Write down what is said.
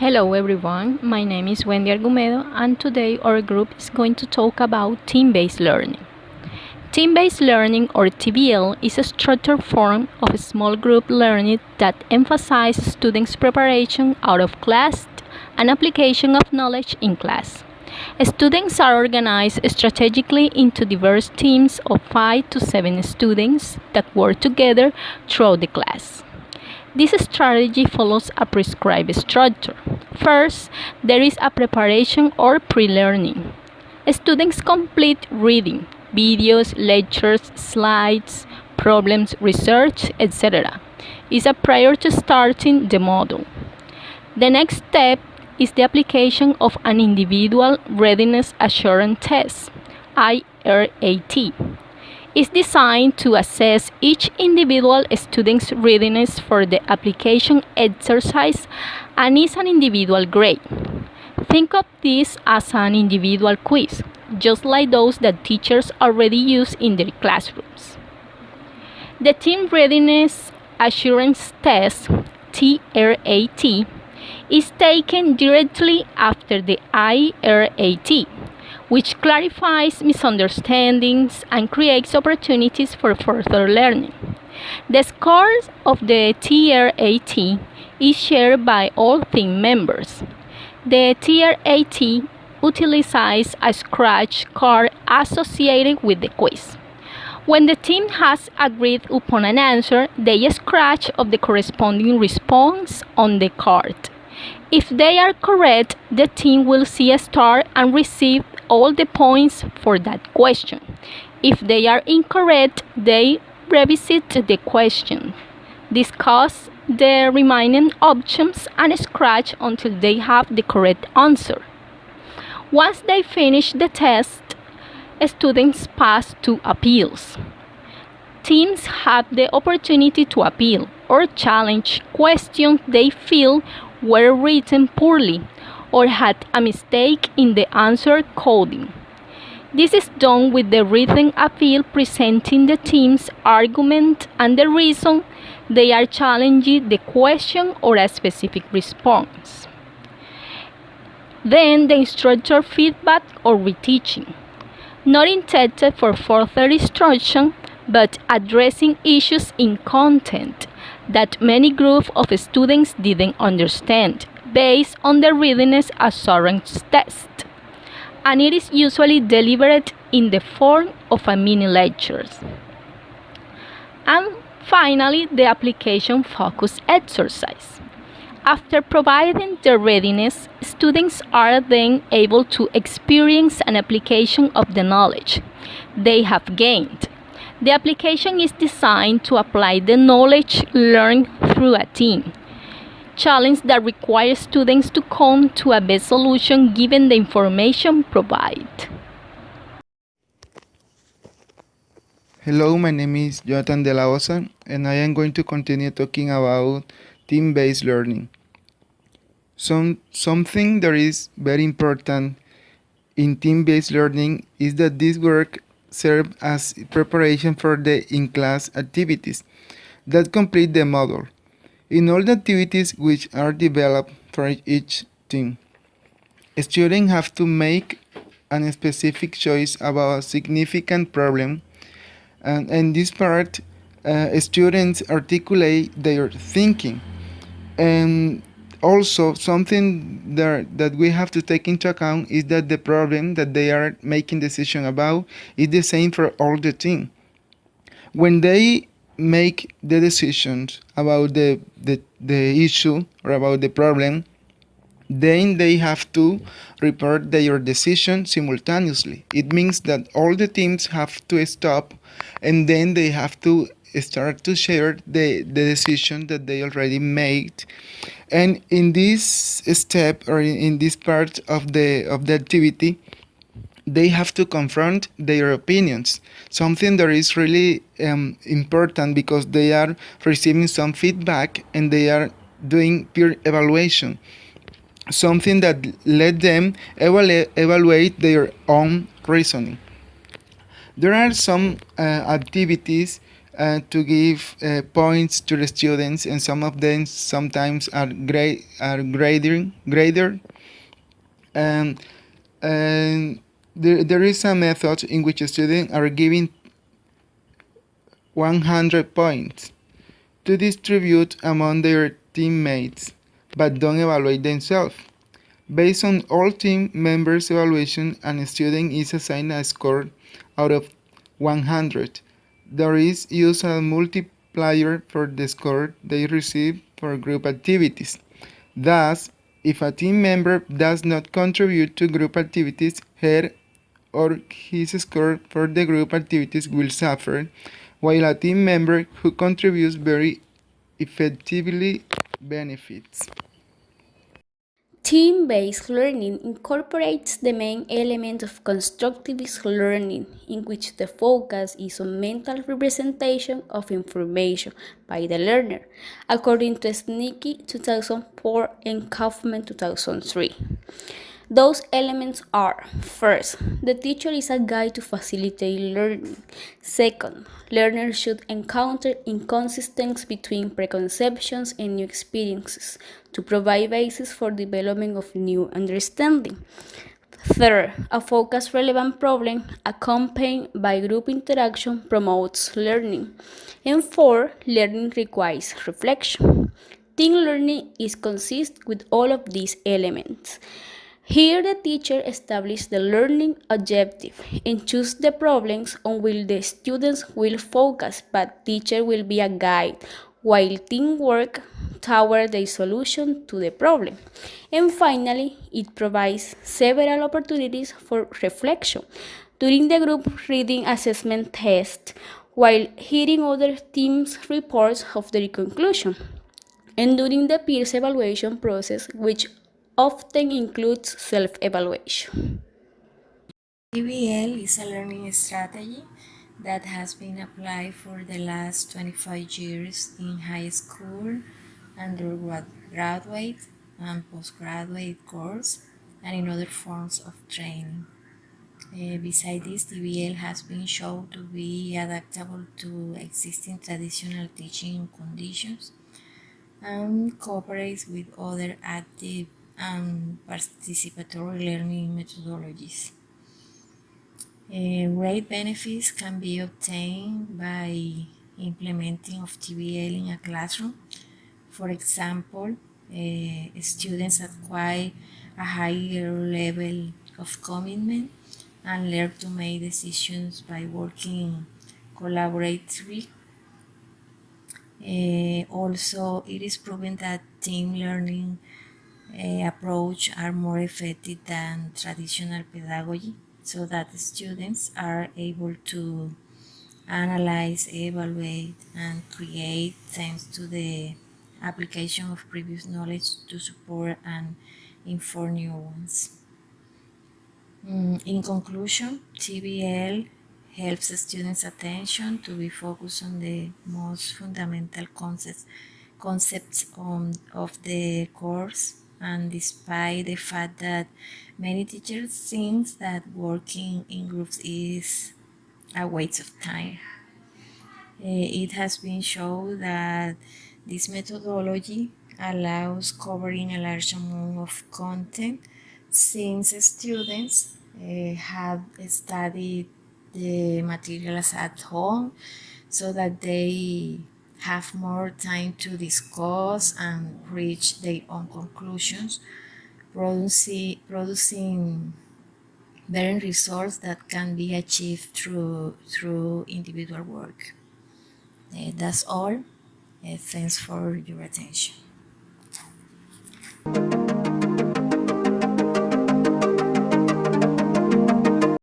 Hello everyone, my name is Wendy Argumedo and today our group is going to talk about team-based learning. Team-based learning or TBL is a structured form of small group learning that emphasizes students' preparation out of class and application of knowledge in class. Students are organized strategically into diverse teams of 5 to 7 students that work together throughout the class. This strategy follows a prescribed structure. First, there is a preparation or pre-learning. Students complete reading, videos, lectures, slides, problems, research, etc. Is a prior to starting the module. The next step is the application of an individual readiness assurance test, IRAT. Is designed to assess each individual student's readiness for the application exercise and is an individual grade. Think of this as an individual quiz, just like those that teachers already use in their classrooms. The Team Readiness Assurance Test, TRAT, is taken directly after the IRAT, which clarifies misunderstandings and creates opportunities for further learning. The score of the TRAT is shared by all team members. The TRAT utilizes a scratch card associated with the quiz. When the team has agreed upon an answer, they scratch of the corresponding response on the card. If they are correct, the team will see a star and receive all the points for that question. If they are incorrect, they revisit the question, discuss the remaining options, and scratch until they have the correct answer. Once they finish the test, students pass to appeals. Teams have the opportunity to appeal or challenge questions they feel were written poorly or had a mistake in the answer coding. This is done with the written appeal presenting the team's argument and the reason they are challenging the question or a specific response. Then the instructor feedback or reteaching, not intended for further instruction but addressing issues in content that many groups of students didn't understand based on the readiness assurance test, and it is usually delivered in the form of a mini lectures. And finally, the application focus exercise. After providing the readiness, students are then able to experience an application of the knowledge they have gained. The application is designed to apply the knowledge learned through a team challenge that requires students to come to a best solution given the information provided. Hello, my name is Jonathan De La Osa, and I am going to continue talking about team-based learning. Something that is very important in team-based learning is that this work serves as preparation for the in-class activities that complete the module. In all the activities which are developed for each team, students have to make a specific choice about a significant problem, and in this part, students articulate their thinking. And also, something that we have to take into account is that the problem that they are making decision about is the same for all the team. When they make the decisions about the issue or about the problem, then they have to report their decision simultaneously. It means that all the teams have to stop and then they have to start to share the decision that they already made. And in this step or in this part of the activity, they have to confront their opinions, something that is really important because they are receiving some feedback and they are doing peer evaluation, something that let them evaluate their own reasoning. There are some activities to give points to the students, and some of them sometimes are graded. And there is a method in which students are given 100 points to distribute among their teammates, but don't evaluate themselves. Based on all team members' evaluation, a student is assigned a score out of 100. There is used a multiplier for the score they receive for group activities. Thus, if a team member does not contribute to group activities, her or his score for the group activities will suffer, while a team member who contributes very effectively benefits. Team-based learning incorporates the main element of constructivist learning, in which the focus is on mental representation of information by the learner, according to Sneaky 2004 and Kaufman 2003. Those elements are: first, the teacher is a guide to facilitate learning. Second, learners should encounter inconsistencies between preconceptions and new experiences to provide basis for development of new understanding. Third, a focused relevant problem accompanied by group interaction promotes learning. And fourth, learning requires reflection. Team learning is consistent with all of these elements. Here the teacher establishes the learning objective and chooses the problems on which the students will focus, but teacher will be a guide, while teamwork toward the solution to the problem. And finally, it provides several opportunities for reflection during the group reading assessment test, while hearing other teams' reports of their conclusion, and during the peers evaluation process, which often includes self-evaluation. TBL is a learning strategy that has been applied for the last 25 years in high school, undergraduate, and postgraduate course, and in other forms of training. Besides this, TBL has been shown to be adaptable to existing traditional teaching conditions and cooperates with other active and participatory learning methodologies. Great benefits can be obtained by implementing of TBL in a classroom. For example, students acquire a higher level of commitment and learn to make decisions by working collaboratively. Also, it is proven that team learning approach are more effective than traditional pedagogy, so that the students are able to analyze, evaluate, and create thanks to the application of previous knowledge to support and inform new ones. In conclusion, TBL helps the students' attention to be focused on the most fundamental concepts of the course, and despite the fact that many teachers think that working in groups is a waste of time, it has been shown that this methodology allows covering a large amount of content, since students have studied the materials at home, so that they have more time to discuss and reach their own conclusions, producing better results that can be achieved through individual work. That's all. Thanks for your attention.